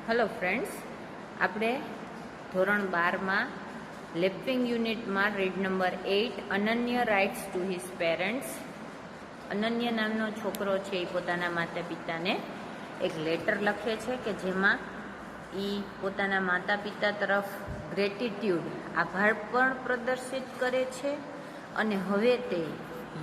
Hello friends, આપણે ધોરણ 12માં લેપિંગ યુનિટમાં read number 8 Ananya writes to his parents. Ananya નામનો છોકરો છે એ પોતાના માતા પિતાને એક લેટર લખે છે કે જેમાં એ પોતાના માતા પિતા તરફ ગ્રેટિટ્યૂડ આભાર પણ પ્રદર્શિત કરે છે અને હવે તે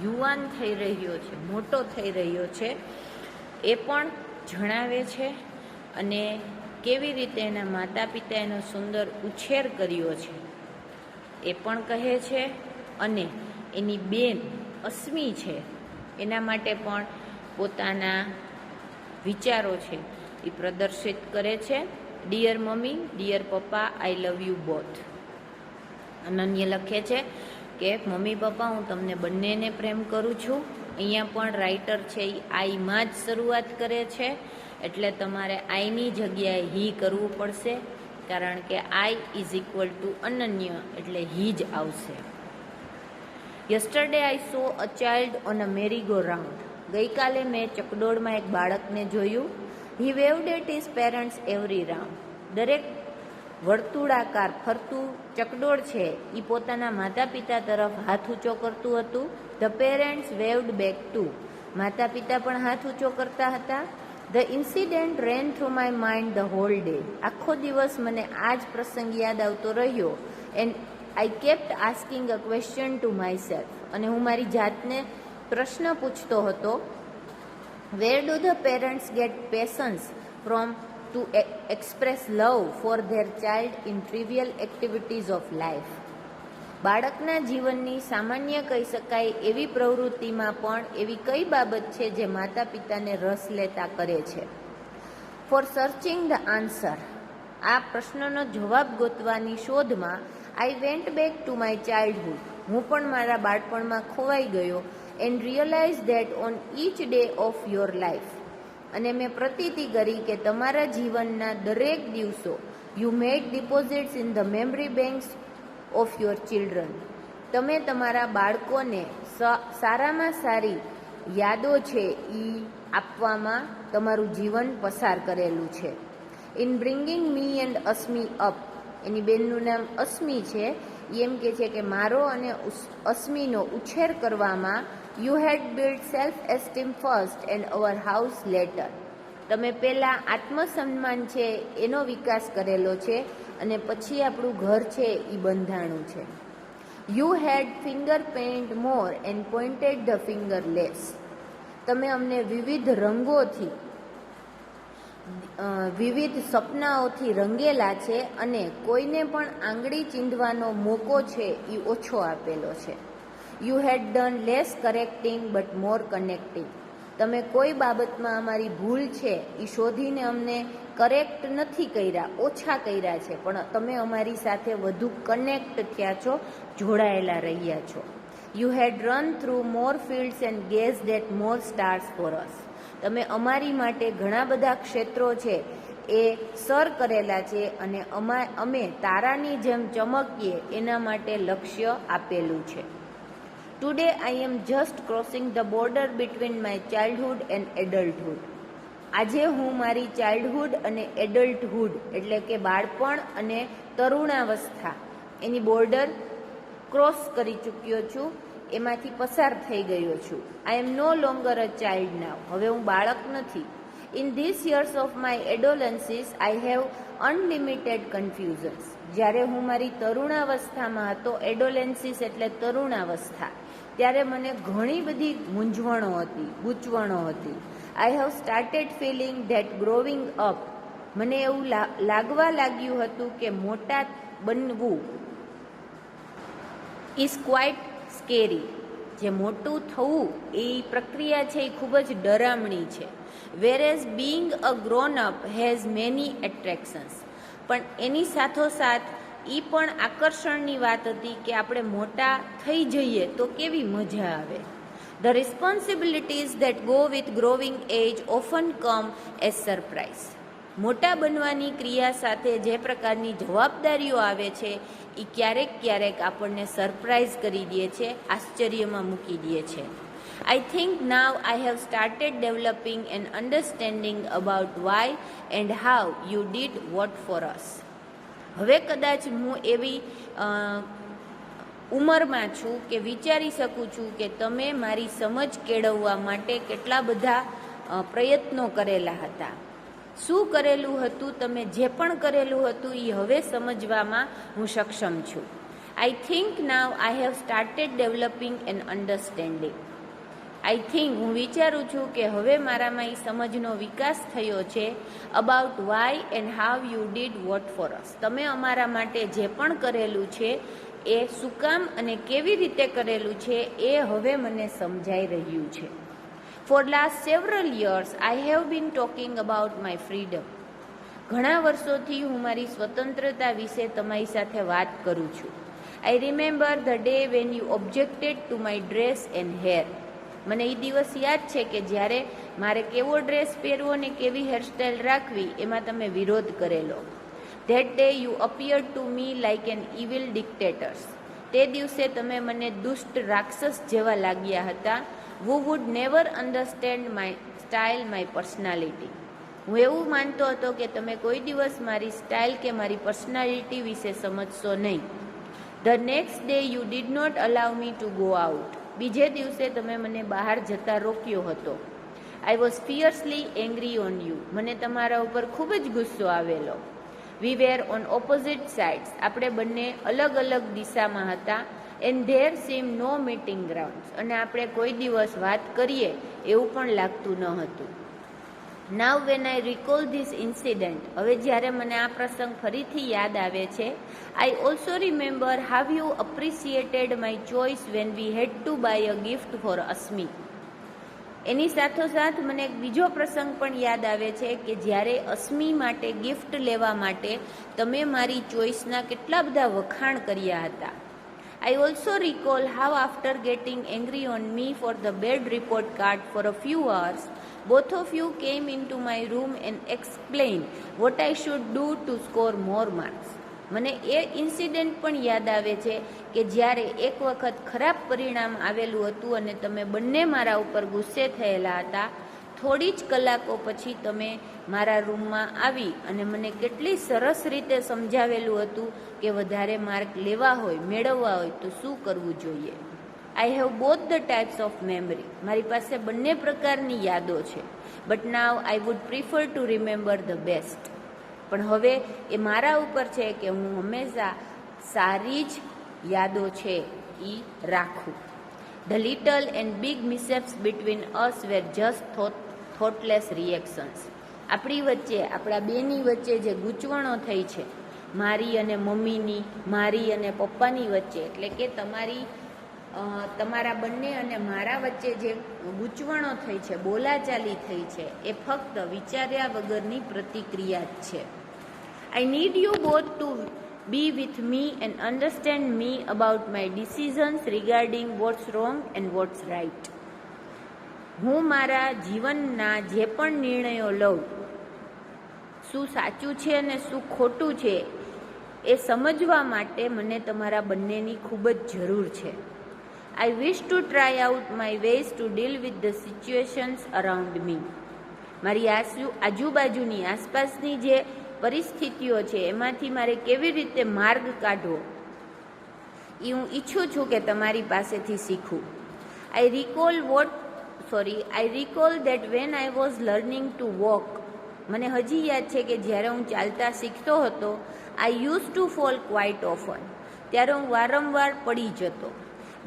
યુવાન થઈ રહ્યો છે, મોટો થઈ રહ્યો છે એ પણ જણાવે છે અને કેવી રીતે એના માતા પિતા એનો સુંદર ઉછેર કર્યો છે એ પણ કહે છે અને એની બેન અસ્મી છે એના માટે પણ પોતાના વિચારો છે એ પ્રદર્શિત કરે છે. ડિયર મમ્મી, ડિયર પપ્પા, આઈ લવ યુ બોથ. અનન્ય લખે છે કે મમ્મી પપ્પા, હું તમને બંનેને પ્રેમ કરું છું. અહીંયા પણ રાઇટર છે એ આઈમાં જ શરૂઆત કરે છે, એટલે તમારે આઈની જગ્યાએ હી કરવું પડશે, કારણ કે I is equal to Ananya એટલે હી જ આવશે. Yesterday I saw a child on a merry go round. ગઈકાલે મેં ચકડોળમાં એક બાળકને જોયું. He waved at his parents every round. દરેક વર્તુળાકાર ફરતું ચકડોળ છે એ પોતાના માતા પિતા તરફ હાથ ઊંચો કરતું હતું. The parents waved back too. માતા પિતા પણ હાથ ઊંચો કરતા હતા. The incident ran through my mind the whole day. આખો દિવસ મને આ જ પ્રસંગ યાદ આવતો રહ્યો. And I kept asking a question to myself. અને હું મારી જાતને પ્રશ્ન પૂછતો હતો, where do the parents get patience from to express love for their child in trivial activities of life. બાળકના જીવનની સામાન્ય કહી શકાય એવી પ્રવૃત્તિમાં પણ એવી કઈ બાબત છે જે માતા પિતાને રસ લેતા કરે છે. For searching the answer. આ પ્રશ્નનો જવાબ ગોતવાની શોધમાં I went back to my childhood. હું પણ મારા બાળપણમાં ખોવાઈ ગયો. And realize that on each day of your life. અને મેં પ્રતીતિ કરી કે તમારા જીવનના દરેક દિવસો you made deposits in the memory banks of your children. તમે તમારા બાળકોને સારામાં સારી યાદો છે એ આપવામાં તમારું જીવન પસાર કરેલું છે. In bringing me and Asmi up. એની બેનનું નામ અસ્મી છે. એમ કે છે કે મારો અને અસ્મીનો ઉછેર કરવામાં you had build self esteem first and our house letter. તમે પહેલાં આત્મસન્માન છે એનો વિકાસ કરેલો છે અને પછી આપણું ઘર છે એ બંધાણું છે. You had finger paint more and pointed the finger less. તમે અમને વિવિધ રંગોથી વિવિધ સપનાઓથી રંગેલા છે અને કોઈને પણ આંગળી ચીંધવાનો મોકો છે એ ઓછો આપેલો છે. You had done less correcting but more connecting. તમે કોઈ બાબતમાં અમારી ભૂલ છે એ શોધીને અમને કરેક્ટ નથી કર્યા, ઓછા કર્યા છે, પણ તમે અમારી સાથે વધુ કનેક્ટ થયા છો, જોડાયેલા રહ્યા છો. You had run through more fields and gazed at more stars for us. તમે અમારી માટે ઘણા બધા ક્ષેત્રો છે એ સર કરેલા છે અને અમે તારાની જેમ ચમકીએ એના માટે લક્ષ્ય આપેલું છે. Today I am just crossing the border between my childhood and adulthood. આજે હું મારી ચાઇલ્ડહુડ અને એડલ્ટહુડ એટલે કે બાળપણ અને તરુણાવસ્થા એની બોર્ડર ક્રોસ કરી ચૂક્યો છું, એમાંથી પસાર થઈ ગયો છું. I am no longer a child now. હવે હું બાળક નથી. In this years of my adolescences I have unlimited confusions. જ્યારે હું મારી તરુણાવસ્થામાં હતો, એડોલેન્સીસ એટલે તરુણાવસ્થા, ત્યારે મને ઘણી બધી મૂંઝવણો હતી, ગૂંચવણો હતી. I have started feeling that growing up. મને એવું લાગવા લાગ્યું હતું કે મોટા બનવું ઇઝ ક્વાઇટ સ્કેરી. જે મોટું થવું એ પ્રક્રિયા છે એ ખૂબ જ ડરામણી છે. Whereas being a grown up has many attractions. પણ એની સાથોસાથ એ પણ આકર્ષણની વાત હતી કે આપણે મોટા થઈ જઈએ તો કેવી મજા આવે. The responsibilities that go with growing age often come as surprise. મોટા બનવાની ક્રિયા સાથે જે પ્રકારની જવાબદારીઓ આવે છે એ ક્યારેક ક્યારેક આપણને સરપ્રાઇઝ કરી દે છે, આશ્ચર્યમાં મૂકી દે છે. I think now I have started developing an understanding about why and how you did what for us. હવે કદાચ હું એવી ઉંમરમાં છું કે વિચારી શકું છું કે તમે મારી સમજ કેળવવા માટે કેટલા બધા પ્રયત્નો કરેલા હતા. શું કરેલું હતું, તમે જે પણ કરેલું હતું એ હવે સમજવામાં હું સક્ષમ છું. I think now I have started developing an understanding. I think હું વિચારું છું કે હવે મારામાં એ સમજનો વિકાસ થયો છે about why and how you did what for us. તમે અમારા માટે જે પણ કરેલું છે એ શું કામ અને કેવી રીતે કરેલું છે એ હવે મને સમજાઈ રહ્યું છે. For last several years I have been talking about my freedom. ઘણા વર્ષોથી હું મારી સ્વતંત્રતા વિશે તમારી સાથે વાત કરું છું. I remember the day when you objected to my dress and hair. મને એ દિવસ યાદ છે કે જ્યારે મારે કેવો ડ્રેસ પહેરવો ને કેવી હેરસ્ટાઇલ રાખવી એમાં તમે વિરોધ કરેલો. That day you appeared to me like an evil dictator. તે દિવસે તમે મને દુષ્ટ રાક્ષસ જેવા લાગ્યા હતા. Who would never understand my style, my personality. હું એવું માનતો હતો કે તમે કોઈ દિવસ મારી સ્ટાઇલ કે મારી પર્સનાલિટી વિશે સમજશો નહીં. The next day you did not allow me to go out. બીજે દિવસે તમે મને બહાર જતા રોક્યો હતો. I was fiercely angry on you. મને તમારા ઉપર ખૂબ જ ગુસ્સો આવેલો. We were on opposite sides. આપણે બંને અલગ અલગ દિશામાં હતા. And there seemed no meeting grounds. અને આપણે કોઈ દિવસ વાત કરીએ એવું પણ લાગતું ન હતું. Now when I recall this incident, હવે જ્યારે મને આ પ્રસંગ ફરીથી યાદ આવે છે, I also remember how you appreciated my choice when we had to buy a gift for Asmi. એની સાથોસાથ મને એક બીજો પ્રસંગ પણ યાદ આવે છે કે જ્યારે અસ્મી માટે ગિફ્ટ લેવા માટે તમે મારી ચોઇસના કેટલા બધા વખાણ કર્યા હતા. I also recall how after getting angry on me for the bad report card for a few hours, both of you came into my room and explained what I should do to score more marks. મને એ incident પણ યાદ આવે છે કે જ્યારે એક વખત ખરાબ પરિણામ આવેલું હતું અને તમે બંને મારા ઉપર ગુસ્સે થયેલા હતા. થોડી જ કલાકો પછી તમે મારા રૂમમાં આવી અને મને કેટલી સરસ રીતે સમજાવેલું હતું કે વધારે માર્ક લેવા હોય, મેળવવા હોય તો શું કરવું જોઈએ. I have both the types of memory. મારી પાસે બંને પ્રકારની યાદો છે. But now I would prefer to remember the best. પણ હવે એ મારા ઉપર છે કે હું હંમેશા સારી જ યાદો છે એ રાખું. The little and big mishaps between us were just thoughtless reactions. આપણી વચ્ચે, આપણા બેની વચ્ચે જે ગૂંચવણો થઈ છે, મારી અને મમ્મીની, મારી અને પપ્પાની વચ્ચે, એટલે કે તમારા બંને અને મારા વચ્ચે જે ગૂંચવણો થઈ છે, બોલાચાલી થઈ છે, એ ફક્ત વિચાર્યા વગરની પ્રતિક્રિયા જ છે. I need you both to be with me and understand me about my decisions regarding what's wrong and what's right. હું મારા જીવનના જે પણ નિર્ણયો લઉં, શું સાચું છે અને શું ખોટું છે એ સમજવા માટે મને તમારા બંનેની ખૂબ જ જરૂર છે. I wish to try out my ways to deal with the situations around me. મારી આજુબાજુની આસપાસની જે પરિસ્થિતિઓ છે એમાંથી મારે કેવી રીતે માર્ગ કાઢવો એ હું ઈચ્છું છું કે તમારી પાસેથી શીખું. I recall that when I was learning to walk, મને હજી યાદ છે કે જ્યારે હું ચાલતા શીખતો હતો, I used to fall quite often. ત્યારે હું વારંવાર પડી જતો.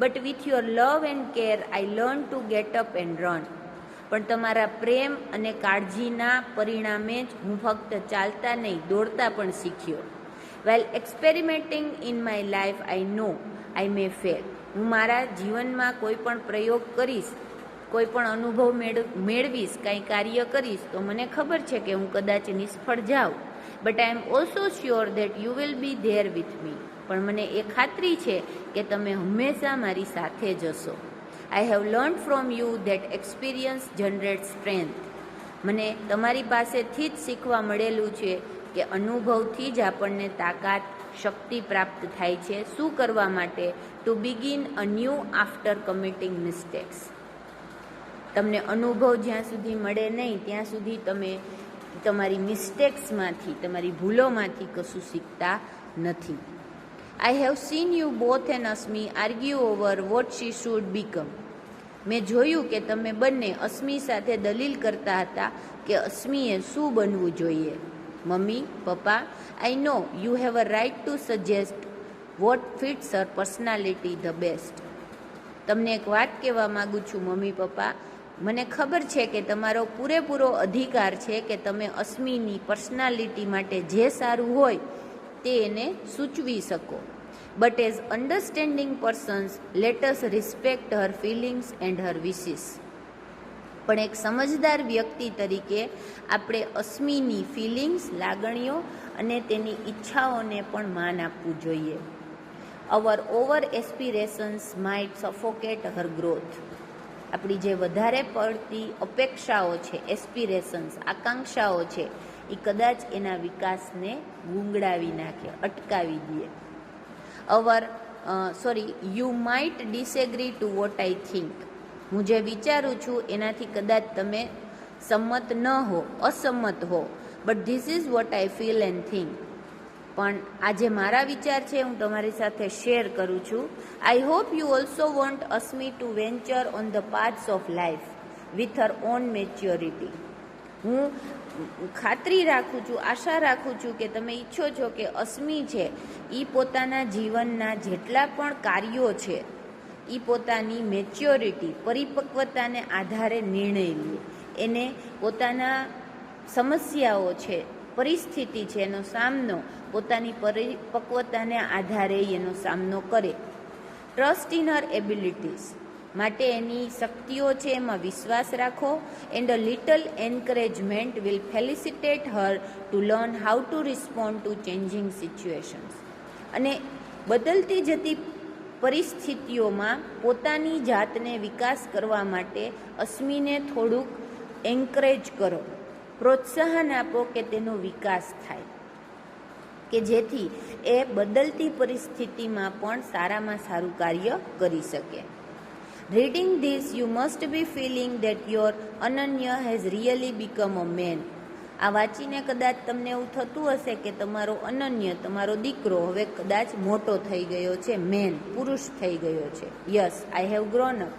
But with your love and care, I learned to get up and run. પણ તમારા પ્રેમ અને કાળજીના પરિણામે જ હું ફક્ત ચાલતા નહીં, દોડતા પણ શીખ્યો. While experimenting in my life, I know I may fail. હું મારા જીવનમાં કોઈ પણ પ્રયોગ કરીશ, કોઈ પણ અનુભવ મેળવીશ, કાંઈ કાર્ય કરીશ તો મને ખબર છે કે હું કદાચ નિષ્ફળ જાઉં. But I am also sure that you will be there with me. પણ મને એ ખાતરી છે કે તમે હંમેશા મારી સાથે જશો. I have learned from you that experience generates strength. મને તમારી પાસેથી જ શીખવા મળેલું છે કે અનુભવથી જ આપણને તાકાત, શક્તિ પ્રાપ્ત થાય છે. શું કરવા માટે? To begin anew after committing mistakes. તમને અનુભવ જ્યાં સુધી મળે નહીં ત્યાં સુધી તમે તમારી મિસ્ટેક્સમાંથી, તમારી ભૂલોમાંથી કશું શીખતા નથી. I have seen you both and Asmi argue over what she should become. મેં જોયું કે તમે બંને અસ્મી સાથે દલીલ કરતા હતા કે અસ્મીએ શું બનવું જોઈએ. Mummy, papa, I know you have a right to suggest what fits her personality the best. તમને એક વાત કહેવા માગું છું મમ્મી પપ્પા, મને ખબર છે કે તમારો પૂરેપૂરો અધિકાર છે કે તમે અસ્મીની પર્સનાલિટી માટે જે સારું હોય તે એને સૂચવી શકો. But as understanding persons let us respect her feelings and her wishes. પણ એક સમજદાર વ્યક્તિ તરીકે આપણે અસ્મીની ફિલિંગ્સ, લાગણીઓ અને તેની ઈચ્છાઓને પણ માન આપવું જોઈએ. અવર ઓવર એસ્પિરેશન્સ માઇટ સફોકેટ હર ગ્રોથ. આપણી જે વધારે પડતી અપેક્ષાઓ છે, એસ્પિરેશન્સ, આકાંક્ષાઓ છે, એ કદાચ એના વિકાસને ગૂંગળાવી નાખે, અટકાવી દે. You might disagree to what I think. હું જે વિચારું છું એનાથી કદાચ તમે સંમત ન હો, અસંમત હો, but this is what I feel and think. પણ આ જે મારા વિચાર છે હું તમારી સાથે શેર કરું છું. I hope you also want Asmi to venture on the paths of life with her own maturity. હું ખાતરી રાખું છું, આશા રાખું છું કે તમે ઈચ્છો છો કે અસ્મી છે એ પોતાના જીવનના જેટલા પણ કાર્યો છે એ પોતાની મેચ્યોરિટી, પરિપક્વતાને આધારે નિર્ણય લે. એને પોતાના સમસ્યાઓ છે, પરિસ્થિતિ છે, એનો સામનો પોતાની પરિપક્વતાને આધારે એનો સામનો કરે. Trust in her abilities. માટે એની શક્તિઓ છે એમાં વિશ્વાસ રાખો. And a little encouragement will ફેલિસિટેટ her to learn how to respond two changing situations. અને બદલતી જતી પરિસ્થિતિઓમાં પોતાની જાતને વિકાસ કરવા માટે અસ્મીને થોડુંક એન્કરેજ કરો, પ્રોત્સાહન આપો કે તેનો વિકાસ થાય, કે જેથી એ બદલતી પરિસ્થિતિમાં પણ સારામાં સારું કાર્ય કરી શકે. Reading this you must be feeling that your અનન્ય has really become a man. આ વાંચીને કદાચ તમને એવું થતું હશે કે તમારો અનન્ય, તમારો દીકરો હવે કદાચ મોટો થઈ ગયો છે, મેન, પુરુષ થઈ ગયો છે. Yes, I have grown up.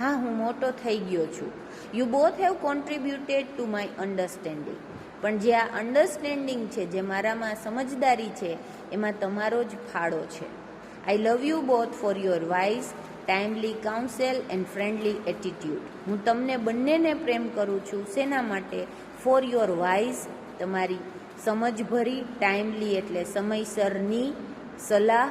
હા, હું મોટો થઈ ગયો છું. You both have contributed to my understanding. પણ જે આ અન્ડરસ્ટેન્ડિંગ છે, જે મારામાં સમજદારી છે, એમાં તમારો જ ફાળો છે. I love you both for your wise, timely counsel and friendly attitude. હું તમને બંનેને પ્રેમ કરું છું. શેના માટે? ફોર યોર વાઇઝ, તમારી સમજભરી, ટાઈમલી એટલે સમયસરની સલાહ,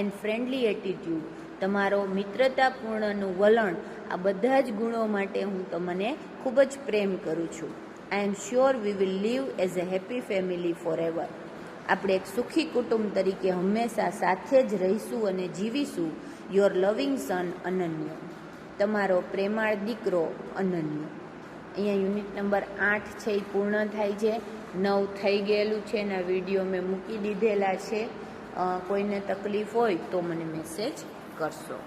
એન્ડ ફ્રેન્ડલી એટીટ્યુડ, તમારો મિત્રતાપૂર્ણનું વલણ. આ બધા જ ગુણો માટે હું તમને ખૂબ જ પ્રેમ કરું છું. I am sure we will live as a happy family forever. આપણે એક સુખી કુટુંબ તરીકે હંમેશા સાથે જ રહીશું અને જીવીશું. યોર લવિંગ સન અનન્ય. તમારો પ્રેમાળ દીકરો અનન્ય. અહીંયા યુનિટ નંબર 8 છે એ પૂર્ણ થાય છે. 9 થઈ ગયેલું છે, એના વિડીયો મેં મૂકી દીધેલા છે. કોઈને તકલીફ હોય તો મને મેસેજ કરશો.